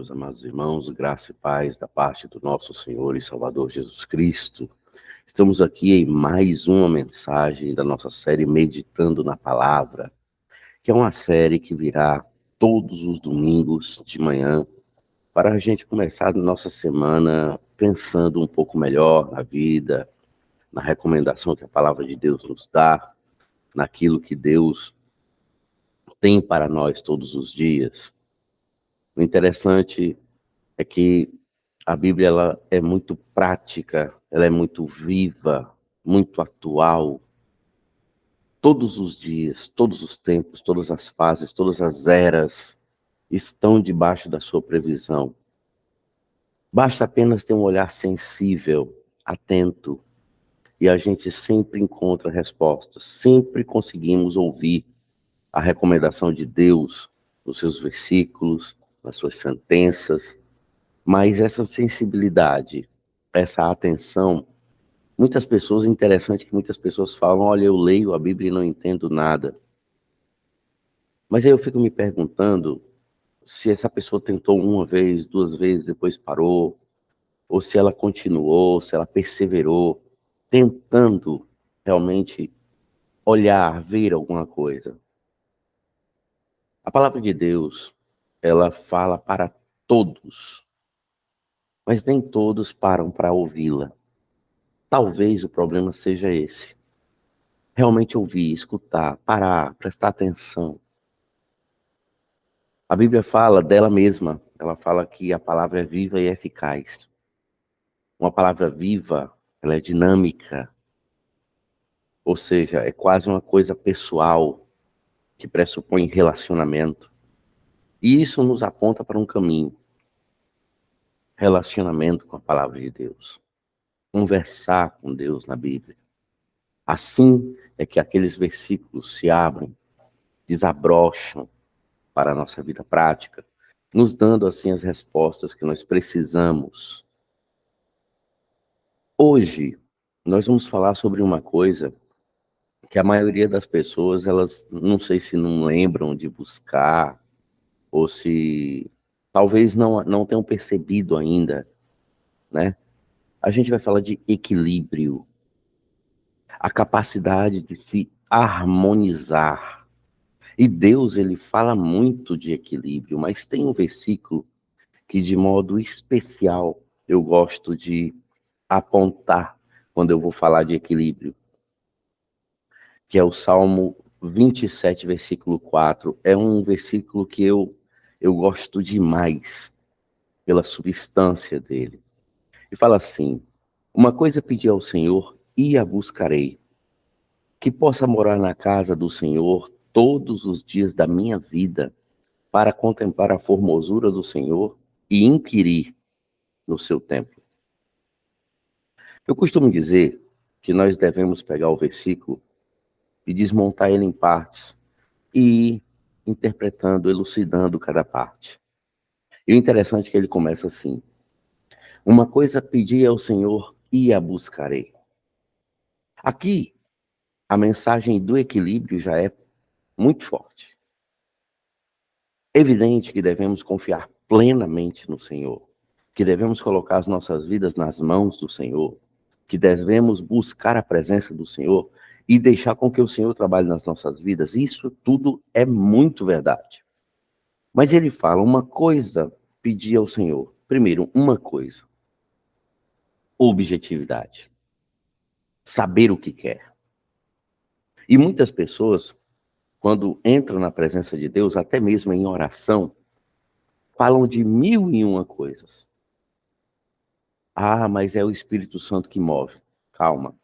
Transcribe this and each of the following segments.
meus amados irmãos, graça e paz da parte do nosso Senhor e Salvador Jesus Cristo. Estamos aqui em mais uma mensagem da nossa série Meditando na Palavra, que é uma série que virá todos os domingos de manhã, para a gente começar a nossa semana pensando um pouco melhor na vida, na recomendação que a Palavra de Deus nos dá, naquilo que Deus tem para nós todos os dias. O interessante é que a Bíblia ela é muito prática, ela é muito viva, muito atual. Todos os dias, todos os tempos, todas as fases, todas as eras estão debaixo da sua previsão. Basta apenas ter um olhar sensível, atento, e a gente sempre encontra respostas, sempre conseguimos ouvir a recomendação de Deus nos seus versículos, nas suas sentenças. Mas essa sensibilidade, essa atenção, muitas pessoas, interessante que muitas pessoas falam, olha, eu leio a Bíblia e não entendo nada. Mas aí eu fico me perguntando se essa pessoa tentou uma vez, duas vezes, depois parou, ou se ela continuou, se ela perseverou, tentando realmente olhar, ver alguma coisa. A palavra de Deus, ela fala para todos, mas nem todos param para ouvi-la. Talvez o problema seja esse. Realmente ouvir, escutar, parar, prestar atenção. A Bíblia fala dela mesma. Ela fala que a palavra é viva e eficaz. Uma palavra viva, ela é dinâmica. Ou seja, é quase uma coisa pessoal que pressupõe relacionamento. E isso nos aponta para um caminho. Relacionamento com a palavra de Deus. Conversar com Deus na Bíblia. Assim é que aqueles versículos se abrem, desabrocham para a nossa vida prática, nos dando assim as respostas que nós precisamos. Hoje, nós vamos falar sobre uma coisa que a maioria das pessoas, elas não sei se não lembram de buscar, ou se talvez não tenham percebido ainda, né? A gente vai falar de equilíbrio, a capacidade de se harmonizar. E Deus, ele fala muito de equilíbrio, mas tem um versículo que de modo especial eu gosto de apontar quando eu vou falar de equilíbrio, que é o Salmo 27, versículo 4. É um versículo que eu gosto demais pela substância dele. E fala assim: uma coisa pedi ao Senhor e a buscarei, que possa morar na casa do Senhor todos os dias da minha vida, para contemplar a formosura do Senhor e inquirir no seu templo. Eu costumo dizer que nós devemos pegar o versículo e desmontar ele em partes e ir interpretando, elucidando cada parte. E o interessante é que ele começa assim: uma coisa pedi ao Senhor e a buscarei. Aqui, a mensagem do equilíbrio já é muito forte. Evidente que devemos confiar plenamente no Senhor, que devemos colocar as nossas vidas nas mãos do Senhor, que devemos buscar a presença do Senhor e deixar com que o Senhor trabalhe nas nossas vidas. Isso tudo é muito verdade. Mas ele fala uma coisa, pedir ao Senhor. Primeiro, uma coisa: objetividade. Saber o que quer. E muitas pessoas, quando entram na presença de Deus, até mesmo em oração, falam de mil e uma coisas. Ah, mas é o Espírito Santo que move. Calma.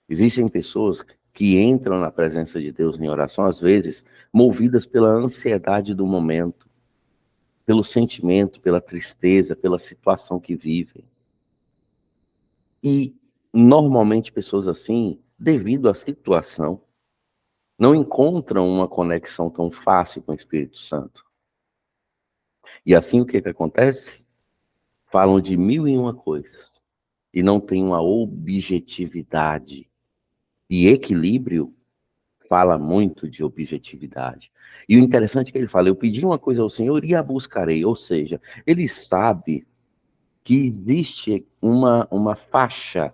Existem pessoas que entram na presença de Deus em oração, às vezes, movidas pela ansiedade do momento, pelo sentimento, pela tristeza, pela situação que vivem. E, normalmente, pessoas assim, devido à situação, não encontram uma conexão tão fácil com o Espírito Santo. E assim, o que acontece? Falam de mil e uma coisas e não tem uma objetividade. E equilíbrio fala muito de objetividade. E o interessante é que ele fala, eu pedi uma coisa ao Senhor e a buscarei. Ou seja, ele sabe que existe uma faixa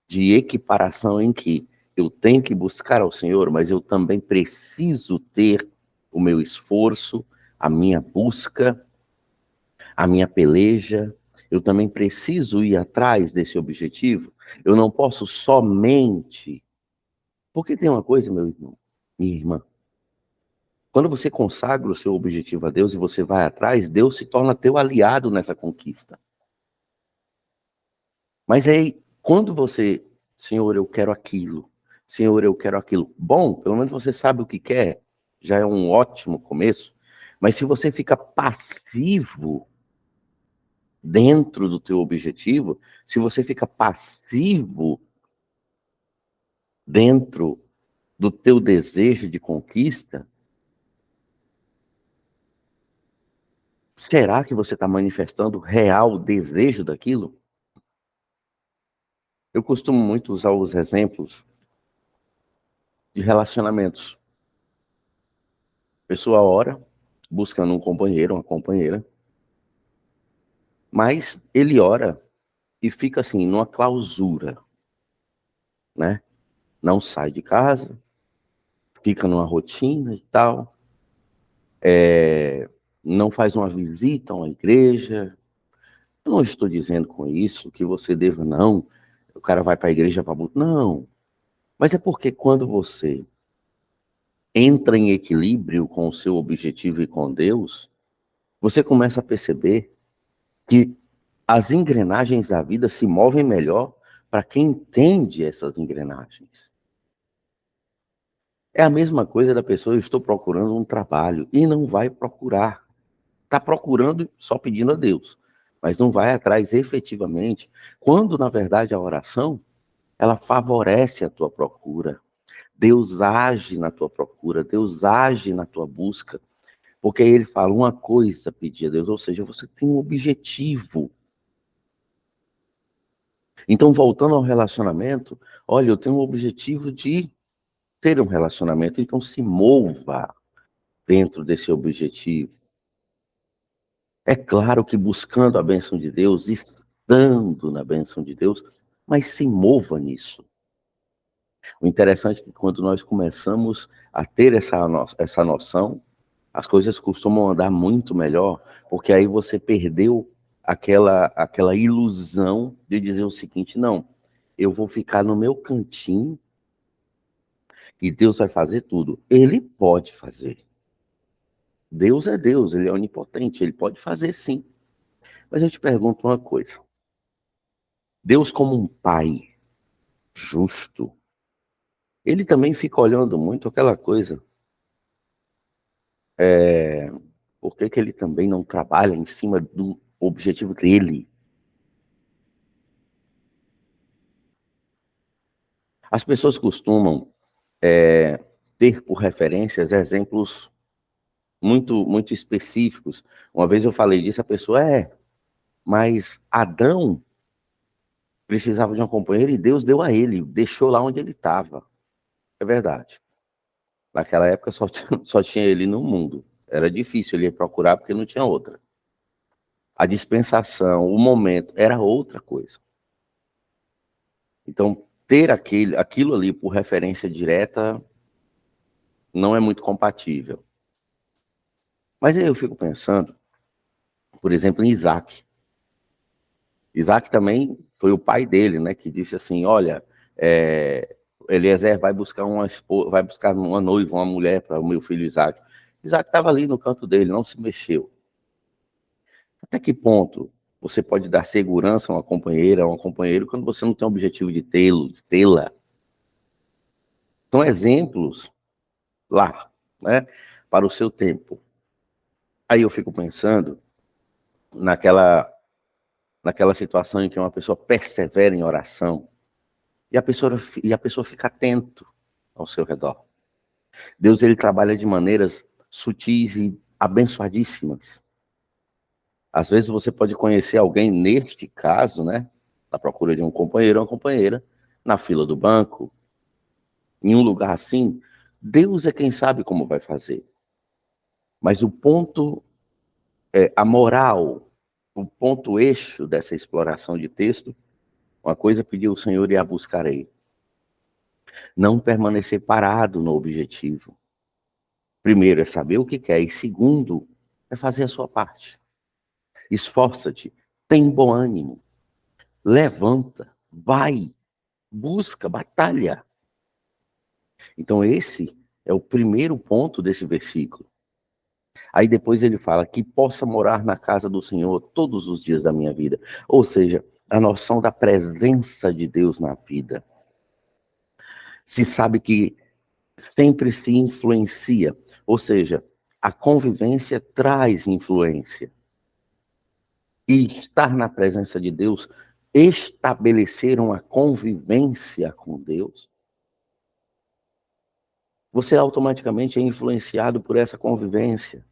de equiparação em que eu tenho que buscar ao Senhor, mas eu também preciso ter o meu esforço, a minha busca, a minha peleja. Eu também preciso ir atrás desse objetivo. Eu não posso somente... Porque tem uma coisa, meu irmão, minha irmã, quando você consagra o seu objetivo a Deus e você vai atrás, Deus se torna teu aliado nessa conquista. Mas aí, quando você, Senhor, eu quero aquilo, Senhor, eu quero aquilo. Bom, pelo menos você sabe o que quer, já é um ótimo começo. Mas se você fica passivo dentro do teu objetivo, se você fica passivo dentro do teu desejo de conquista, será que você está manifestando real desejo daquilo? Eu costumo muito usar os exemplos de relacionamentos. A pessoa ora, buscando um companheiro, uma companheira, mas ele ora e fica assim, numa clausura, né? Não sai de casa, fica numa rotina e tal, não faz uma visita a uma igreja. Eu não estou dizendo com isso que você deva, não, o cara vai para a igreja para muito, não. Mas é porque quando você entra em equilíbrio com o seu objetivo e com Deus, você começa a perceber que as engrenagens da vida se movem melhor para quem entende essas engrenagens. É a mesma coisa da pessoa, eu estou procurando um trabalho e não vai procurar. Está procurando só pedindo a Deus, mas não vai atrás efetivamente, quando na verdade a oração, ela favorece a tua procura. Deus age na tua procura, Deus age na tua busca, porque aí ele fala uma coisa, pedir a Deus, ou seja, você tem um objetivo. Então, voltando ao relacionamento, olha, eu tenho um objetivo de ter um relacionamento, então se mova dentro desse objetivo. É claro que buscando a bênção de Deus, estando na bênção de Deus, mas se mova nisso. O interessante é que quando nós começamos a ter essa noção, as coisas costumam andar muito melhor, porque aí você perdeu aquela ilusão de dizer o seguinte, não, eu vou ficar no meu cantinho e Deus vai fazer tudo. Ele pode fazer. Deus é Deus, ele é onipotente, ele pode fazer sim. Mas eu te pergunto uma coisa. Deus como um pai justo, ele também fica olhando muito aquela coisa. Por que que ele também não trabalha em cima do objetivo dele? As pessoas costumam ter por referências exemplos muito específicos. Uma vez eu falei disso, a pessoa mas Adão precisava de uma companheira e Deus deu a ele, deixou lá onde ele estava. É verdade. Naquela época só tinha ele no mundo. Era difícil ele ir procurar porque não tinha outra. A dispensação, o momento, era outra coisa. Então, ter aquilo ali por referência direta não é muito compatível. Mas aí eu fico pensando, por exemplo, em Isaac. Isaac também foi o pai dele, né, que disse assim, olha, Eliezer vai buscar vai buscar uma noiva, uma mulher para o meu filho Isaac. Isaac estava ali no canto dele, não se mexeu. Até que ponto você pode dar segurança a uma companheira, a um companheiro, quando você não tem o objetivo de tê-la? São exemplos lá, né, para o seu tempo. Aí eu fico pensando naquela situação em que uma pessoa persevera em oração e a pessoa fica atento ao seu redor. Deus, ele trabalha de maneiras sutis e abençoadíssimas. Às vezes você pode conhecer alguém, neste caso, né, na procura de um companheiro ou uma companheira, na fila do banco, em um lugar assim, Deus é quem sabe como vai fazer. Mas o ponto, a moral, o ponto eixo dessa exploração de texto, uma coisa pediu o Senhor e a buscarei. Não permanecer parado no objetivo. Primeiro é saber o que quer, e segundo é fazer a sua parte. Esforça-te, tem bom ânimo, levanta, vai, busca, batalha. Então esse é o primeiro ponto desse versículo. Aí depois ele fala que possa morar na casa do Senhor todos os dias da minha vida. Ou seja, a noção da presença de Deus na vida. Se sabe que sempre se influencia. Ou seja, a convivência traz influência. E estar na presença de Deus, estabelecer uma convivência com Deus, você automaticamente é influenciado por essa convivência.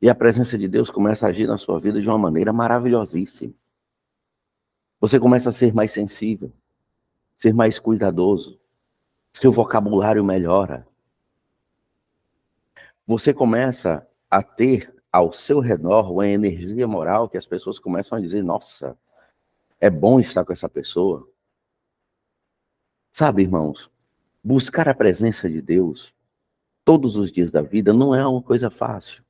E a presença de Deus começa a agir na sua vida de uma maneira maravilhosíssima. Você começa a ser mais sensível, ser mais cuidadoso, seu vocabulário melhora. Você começa a ter ao seu redor uma energia moral que as pessoas começam a dizer, nossa, é bom estar com essa pessoa. Sabe, irmãos, buscar a presença de Deus todos os dias da vida não é uma coisa fácil.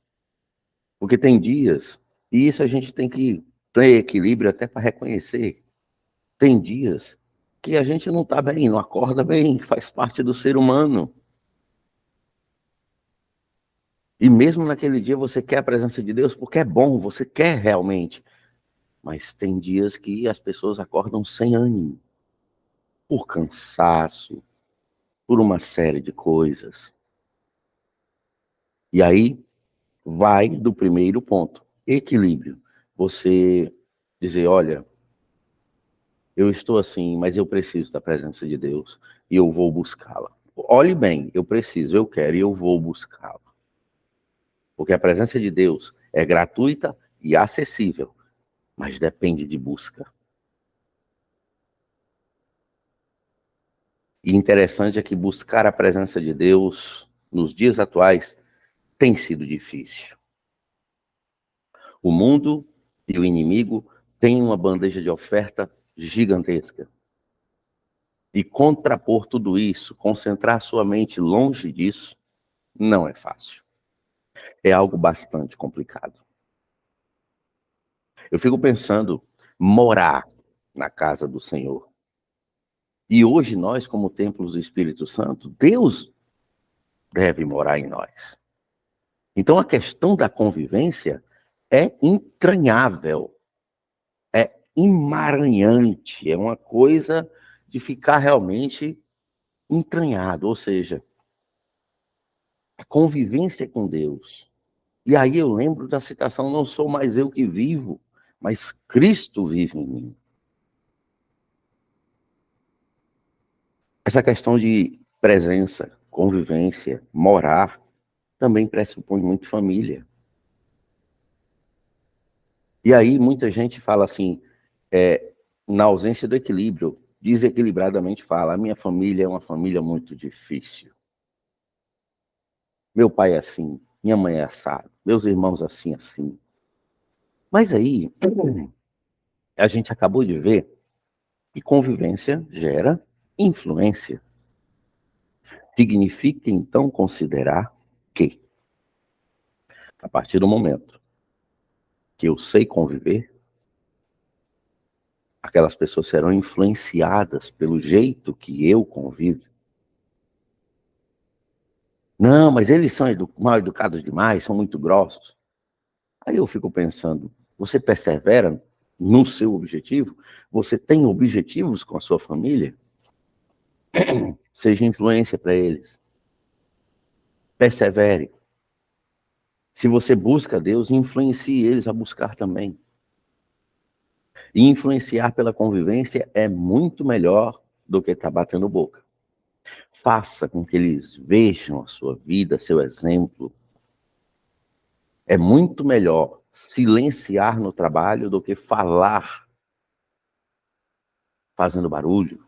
Porque tem dias, e isso a gente tem que ter equilíbrio até para reconhecer. Tem dias que a gente não está bem, não acorda bem, faz parte do ser humano. E mesmo naquele dia você quer a presença de Deus porque é bom, você quer realmente. Mas tem dias que as pessoas acordam sem ânimo, por cansaço, por uma série de coisas. E aí vai do primeiro ponto, equilíbrio. Você dizer, olha, eu estou assim, mas eu preciso da presença de Deus e eu vou buscá-la. Olhe bem, eu preciso, eu quero e eu vou buscá-la. Porque a presença de Deus é gratuita e acessível, mas depende de busca. E interessante é que buscar a presença de Deus nos dias atuais tem sido difícil. O mundo e o inimigo têm uma bandeja de oferta gigantesca. E contrapor tudo isso, concentrar sua mente longe disso, não é fácil. É algo bastante complicado. Eu fico pensando, morar na casa do Senhor. E hoje nós, como templos do Espírito Santo, Deus deve morar em nós. Então a questão da convivência é entranhável, é emaranhante, é uma coisa de ficar realmente entranhado, ou seja, a convivência com Deus. E aí eu lembro da citação, não sou mais eu que vivo, mas Cristo vive em mim. Essa questão de presença, convivência, morar, também pressupõe muito família. E aí muita gente fala assim, na ausência do equilíbrio, desequilibradamente fala, a minha família é uma família muito difícil. Meu pai é assim, minha mãe é assado, meus irmãos assim, assim. Mas aí, a gente acabou de ver que convivência gera influência. Significa, então, considerar que, a partir do momento que eu sei conviver, aquelas pessoas serão influenciadas pelo jeito que eu convivo. Não, mas eles são mal educados demais, são muito grossos. Aí eu fico pensando, você persevera no seu objetivo? Você tem objetivos com a sua família? Seja influência para eles. Persevere. Se você busca Deus, influencie eles a buscar também. E influenciar pela convivência é muito melhor do que estar batendo boca. Faça com que eles vejam a sua vida, seu exemplo. É muito melhor silenciar no trabalho do que falar fazendo barulho,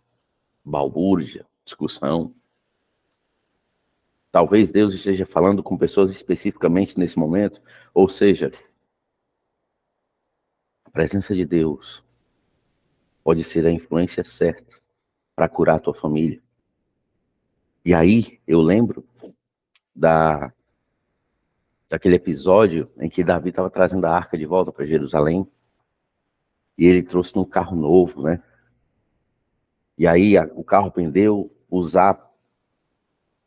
balbúrdia, discussão. Talvez Deus esteja falando com pessoas especificamente nesse momento, ou seja, a presença de Deus pode ser a influência certa para curar a tua família. E aí eu lembro daquele episódio em que Davi estava trazendo a arca de volta para Jerusalém, e ele trouxe num carro novo, né? E aí o carro pendeu, Uzá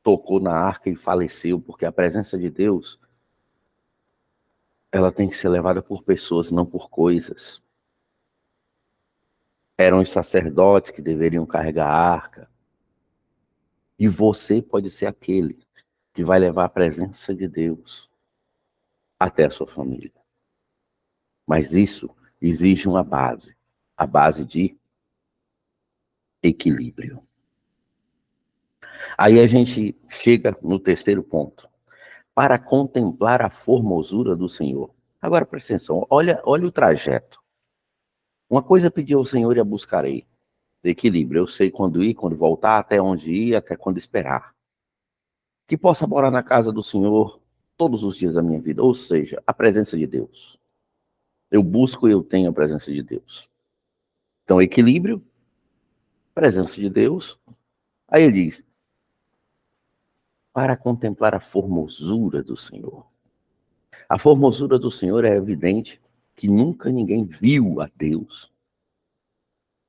tocou na arca e faleceu, porque a presença de Deus, ela tem que ser levada por pessoas, não por coisas. Eram os sacerdotes que deveriam carregar a arca. E você pode ser aquele que vai levar a presença de Deus até a sua família. Mas isso exige uma base, a base de equilíbrio. Aí a gente chega no terceiro ponto. Para contemplar a formosura do Senhor. Agora presta atenção, olha o trajeto. Uma coisa pedi ao Senhor e a buscarei. Equilíbrio, eu sei quando ir, quando voltar, até onde ir, até quando esperar. Que possa morar na casa do Senhor todos os dias da minha vida, ou seja, a presença de Deus. Eu busco e eu tenho a presença de Deus. Então, equilíbrio, presença de Deus. Aí ele diz, para contemplar a formosura do Senhor. A formosura do Senhor é evidente que nunca ninguém viu a Deus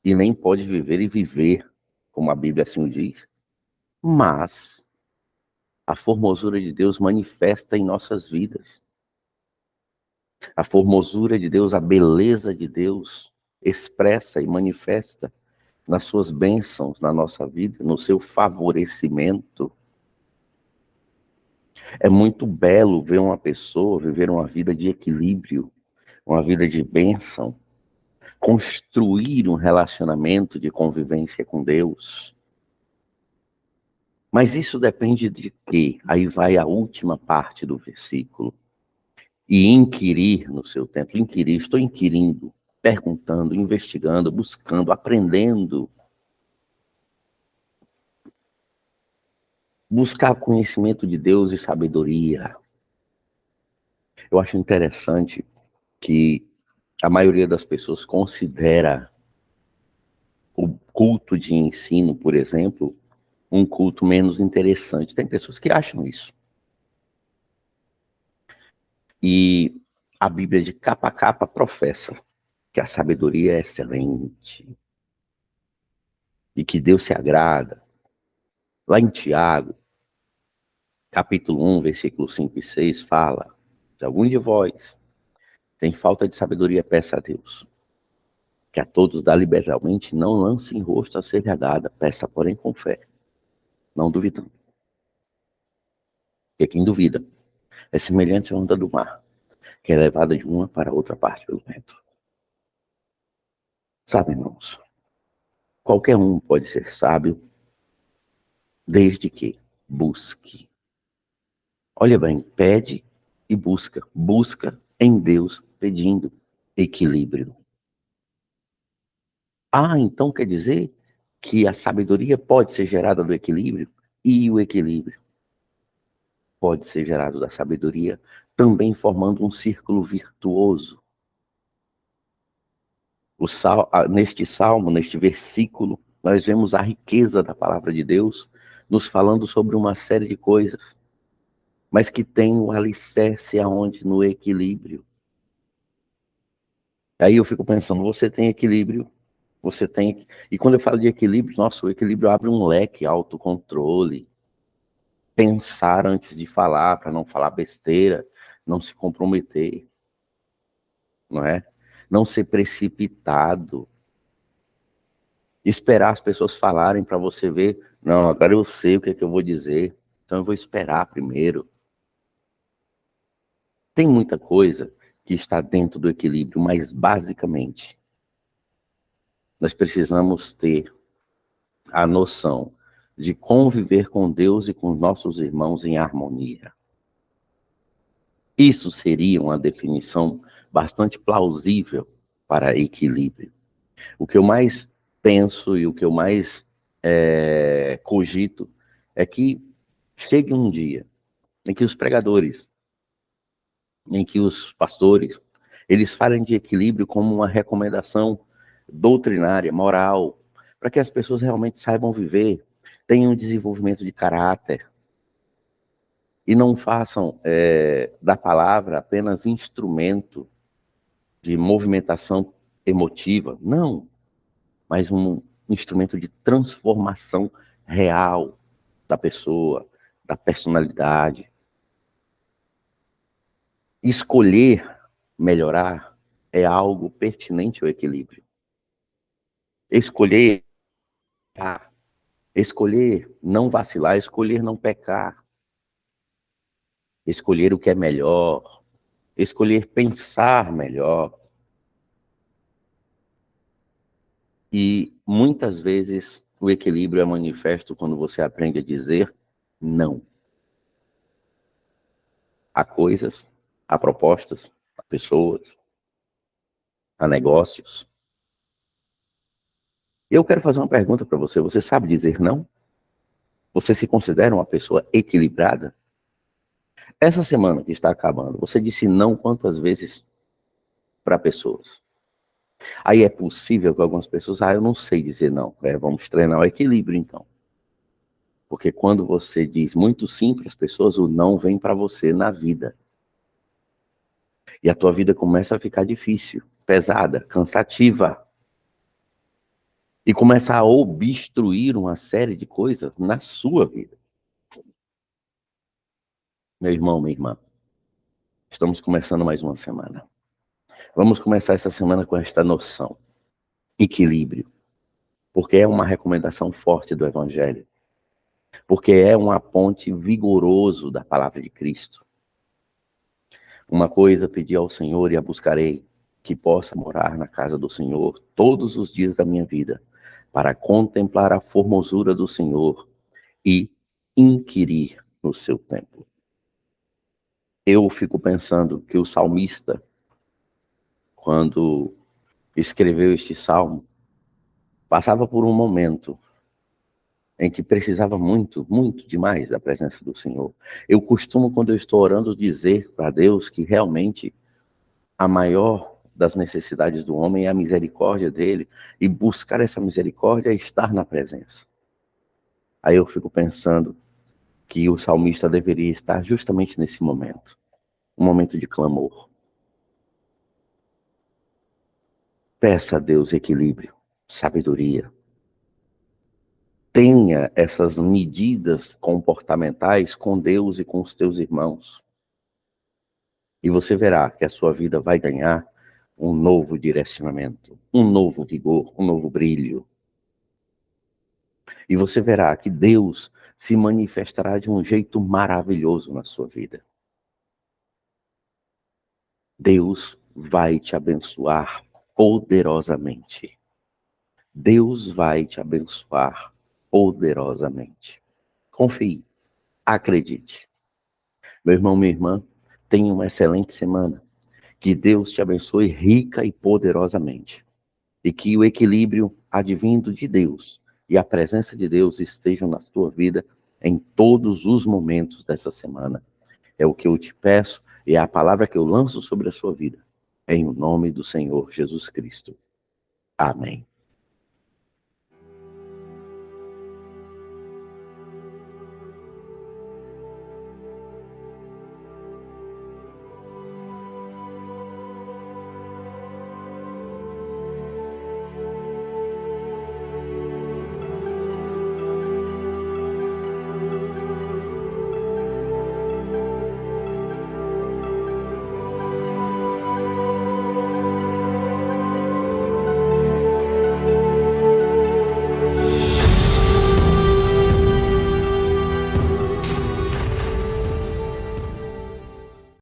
e nem pode viver e viver, como a Bíblia assim o diz, mas a formosura de Deus manifesta em nossas vidas. A formosura de Deus, a beleza de Deus expressa e manifesta nas suas bênçãos na nossa vida, no seu favorecimento. É muito belo ver uma pessoa viver uma vida de equilíbrio, uma vida de bênção, construir um relacionamento de convivência com Deus. Mas isso depende de quê? Aí vai a última parte do versículo. E inquirir no seu tempo. Inquirir, estou inquirindo, perguntando, investigando, buscando, aprendendo. Buscar conhecimento de Deus e sabedoria. Eu acho interessante que a maioria das pessoas considera o culto de ensino, por exemplo, um culto menos interessante. Tem pessoas que acham isso. E a Bíblia de capa a capa professa que a sabedoria é excelente e que Deus se agrada. Lá em Tiago, capítulo 1, versículos 5 e 6, fala: se algum de vós tem falta de sabedoria, peça a Deus, que a todos dá liberalmente, não lance em rosto a ser dada, peça, porém, com fé, não duvidando. Porque quem duvida é semelhante à onda do mar, que é levada de uma para outra parte pelo vento. Sabe, irmãos, qualquer um pode ser sábio, desde que busque. Olha bem, pede e busca. Busca em Deus, pedindo equilíbrio. Ah, então quer dizer que a sabedoria pode ser gerada do equilíbrio? E o equilíbrio pode ser gerado da sabedoria, também formando um círculo virtuoso. Neste salmo, neste versículo, nós vemos a riqueza da palavra de Deus, nos falando sobre uma série de coisas, mas que tem o alicerce aonde? No equilíbrio. Aí eu fico pensando, você tem equilíbrio, você tem... E quando eu falo de equilíbrio, nossa, o equilíbrio abre um leque, autocontrole, pensar antes de falar, para não falar besteira, não se comprometer, não é? Não ser precipitado, esperar as pessoas falarem para você ver, não, agora eu sei o que é que eu vou dizer, então eu vou esperar primeiro. Tem muita coisa que está dentro do equilíbrio, mas basicamente nós precisamos ter a noção de conviver com Deus e com nossos irmãos em harmonia. Isso seria uma definição bastante plausível para equilíbrio. O que eu mais penso e o que eu mais cogito é que chegue um dia em que os pregadores, em que os pastores, eles falem de equilíbrio como uma recomendação doutrinária, moral, para que as pessoas realmente saibam viver, tenham um desenvolvimento de caráter e não façam da palavra apenas instrumento de movimentação emotiva, não, mas um instrumento de transformação real da pessoa, da personalidade. Escolher melhorar é algo pertinente ao equilíbrio. Escolher, escolher não vacilar, escolher não pecar, escolher o que é melhor, escolher pensar melhor. E muitas vezes o equilíbrio é manifesto quando você aprende a dizer não a coisas, a propostas, a pessoas, a negócios. Eu quero fazer uma pergunta para você. Você sabe dizer não? Você se considera uma pessoa equilibrada? Essa semana que está acabando, você disse não quantas vezes para pessoas? Aí é possível que algumas pessoas, eu não sei dizer não. Vamos treinar o equilíbrio então. Porque quando você diz muito sim para as pessoas, o não vem para você na vida. E a tua vida começa a ficar difícil, pesada, cansativa. E começa a obstruir uma série de coisas na sua vida. Meu irmão, minha irmã, estamos começando mais uma semana. Vamos começar essa semana com esta noção. Equilíbrio. Porque é uma recomendação forte do Evangelho. Porque é uma ponte vigoroso da palavra de Cristo. Uma coisa pedi ao Senhor e a buscarei, que possa morar na casa do Senhor todos os dias da minha vida, para contemplar a formosura do Senhor e inquirir no seu templo. Eu fico pensando que o salmista, quando escreveu este salmo, passava por um momento em que precisava muito, muito demais da presença do Senhor. Eu costumo, quando eu estou orando, dizer para Deus que realmente a maior das necessidades do homem é a misericórdia dele, e buscar essa misericórdia é estar na presença. Aí eu fico pensando que o salmista deveria estar justamente nesse momento, um momento de clamor. Peça a Deus equilíbrio, sabedoria. Tenha essas medidas comportamentais com Deus e com os teus irmãos. E você verá que a sua vida vai ganhar um novo direcionamento, um novo vigor, um novo brilho. E você verá que Deus se manifestará de um jeito maravilhoso na sua vida. Deus vai te abençoar poderosamente. Deus vai te abençoar poderosamente. Confie, acredite. Meu irmão, minha irmã, tenha uma excelente semana. Que Deus te abençoe rica e poderosamente. E que o equilíbrio advindo de Deus e a presença de Deus estejam na tua vida em todos os momentos dessa semana. É o que eu te peço e é a palavra que eu lanço sobre a sua vida. Em nome do Senhor Jesus Cristo. Amém.